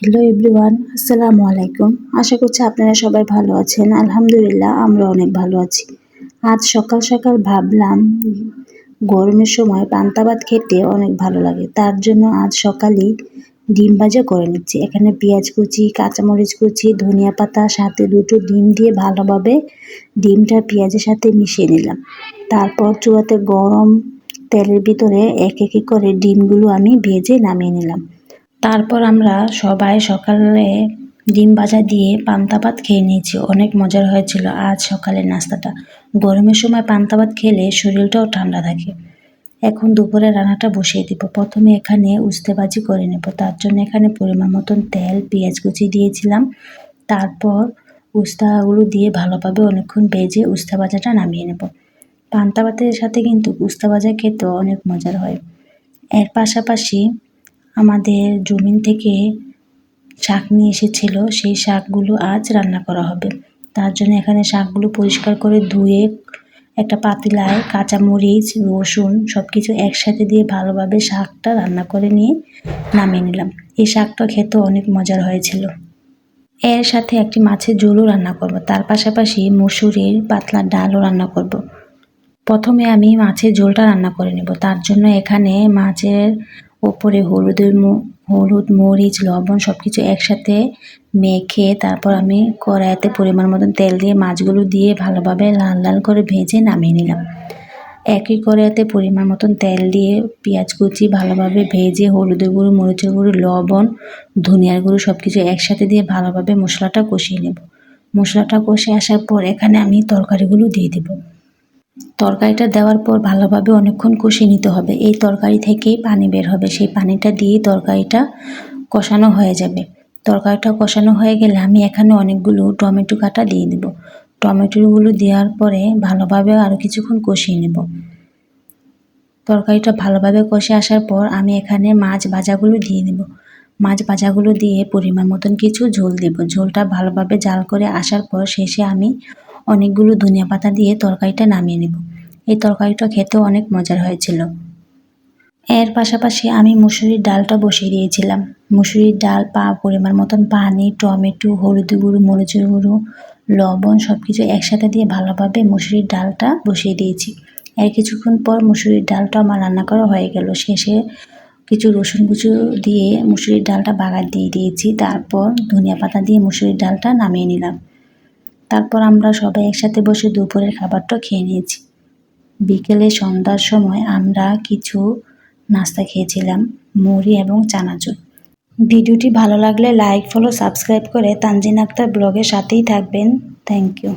Hello everyone, আসসালামু আলাইকুম। আশা করছি আপনারা সবাই ভালো আছেন। আলহামদুলিল্লাহ আমরা অনেক ভালো আছি। আজ সকাল সকাল ভাবলাম গরমের সময় পান্তা ভাত খেতে অনেক ভালো লাগে। তার জন্য আজ সকালেই ডিম ভাজা করে নিচ্ছি। এখানে পেঁয়াজ কুচি, কাঁচামরিচ কুচি, ধনিয়া পাতা সাথে দুটো ডিম দিয়ে ভালোভাবে ডিমটা পেঁয়াজের সাথে মিশিয়ে নিলাম। তারপর চুলাতে গরম তেলের ভিতরে এক এক করে ডিমগুলো আমি ভেজে নামিয়ে নিলাম। তারপর আমরা সবাই সকালে ডিম ভাজা দিয়ে পান্তা ভাত খেয়ে নিয়েছি। অনেক মজার হয়েছিল আজ সকালের নাস্তাটা। গরমের সময় পান্তা ভাত খেলে শরীরটাও ঠান্ডা থাকে। এখন দুপুরে রান্নাটা বসিয়ে দিব। প্রথমে এখানে উস্তে ভাজি করে নেব। তার জন্য এখানে পরিমাণ মতন তেল, পেঁয়াজ কুচি দিয়েছিলাম। তারপর উস্তাগুলো দিয়ে ভালোভাবে অনেকক্ষণ ভেজে উস্তা ভাজাটা নামিয়ে নেব। পান্তা ভাতের সাথে কিন্তু উস্তা ভাজা খেতেও অনেক মজার হয়। এর পাশাপাশি আমাদের জমিন থেকে শাক নিয়ে এসেছিল, সেই শাকগুলো আজ রান্না করা হবে। তার জন্য এখানে শাকগুলো পরিষ্কার করে ধুয়ে একটা পাতিলায় কাঁচামরিচ, রসুন সব কিছু একসাথে দিয়ে ভালোভাবে শাকটা রান্না করে নিয়ে নামিয়ে নিলাম। এই শাকটা খেতে অনেক মজার হয়েছিল। এর সাথে একটি মাছের ঝোলও রান্না করব। তার পাশাপাশি মসুরির পাতলা ডালও রান্না করব। প্রথমে আমি মাছের ঝোলটা রান্না করে নেব। তার জন্য এখানে মাছের ওপরে হলুদ, মরিচ, লবণ সব কিছু একসাথে মেখে তারপর আমি কড়াইতে পরিমাণ মতন তেল দিয়ে মাছগুলো দিয়ে ভালোভাবে লাল লাল করে ভেজে নামিয়ে নিলাম। একই কড়াইতে পরিমাণ মতন তেল দিয়ে পেঁয়াজ কুচি ভালোভাবে ভেজে হলুদের গুঁড়ো, মরিচের গুঁড়ো, লবণ, ধনিয়ার গুঁড়ো সব কিছু একসাথে দিয়ে ভালোভাবে মশলাটা কষিয়ে নেব। মশলাটা কষে আসার পর এখানে আমি তরকারিগুলো দিয়ে দেব। তরকারিটা দেওয়ার পর ভালোভাবে অনেকক্ষণ কষিয়ে নিতে হবে। এই তরকারি থেকেই পানি বের হবে। সেই পানিটা দিয়ে তরকারিটা কষানো হয়ে যাবে। তরকারিটা কষানো হয়ে গেলে আমি এখানে অনেকগুলো টমেটো কাটা দিয়ে দেব। টমেটোগুলো দেওয়ার পরে ভালোভাবে আরও কিছুক্ষণ কষিয়ে নেব। তরকারিটা ভালোভাবে কষে আসার পর আমি এখানে মাছ ভাজাগুলো দিয়ে দেব। মাছ ভাজাগুলো দিয়ে পরিমাণ মতন কিছু ঝোল দেব। ঝোলটা ভালোভাবে জাল করে আসার পর শেষে আমি অনেকগুলো ধনিয়া পাতা দিয়ে তরকারিটা নামিয়ে নেব। এই তরকারিটা খেতেও অনেক মজার হয়েছিল। এর পাশাপাশি আমি মুসুরির ডালটা বসিয়ে দিয়েছিলাম। মুসুরির ডাল পরিমাণ মতন পানি, টমেটো, হলুদের গুঁড়ো, মরিচের গুঁড়ো, লবণ সব কিছু একসাথে দিয়ে ভালোভাবে মুসুরির ডালটা বসিয়ে দিয়েছি। এর কিছুক্ষণ পর মুসুরির ডালটা আমার রান্না করা হয়ে গেল। শেষে কিছু রসুন কুচি দিয়ে মুসুরির ডালটা বাগার দিয়ে দিয়েছি। তারপর ধনিয়া পাতা দিয়ে মুসুরির ডালটা নামিয়ে নিলাম। তারপর আমরা সবাই একসাথে বসে দুপুরের খাবারটা খেয়ে নিয়েছি। বিকেলে সন্ধ্যার সময় আমরা কিছু নাস্তা খেয়েছিলাম, মুড়ি এবং চানাচুর। ভিডিওটি ভালো লাগলে লাইক, ফলো, সাবস্ক্রাইব করে তানজিন আক্তার ব্লগের সাথেই থাকবেন। Thank you.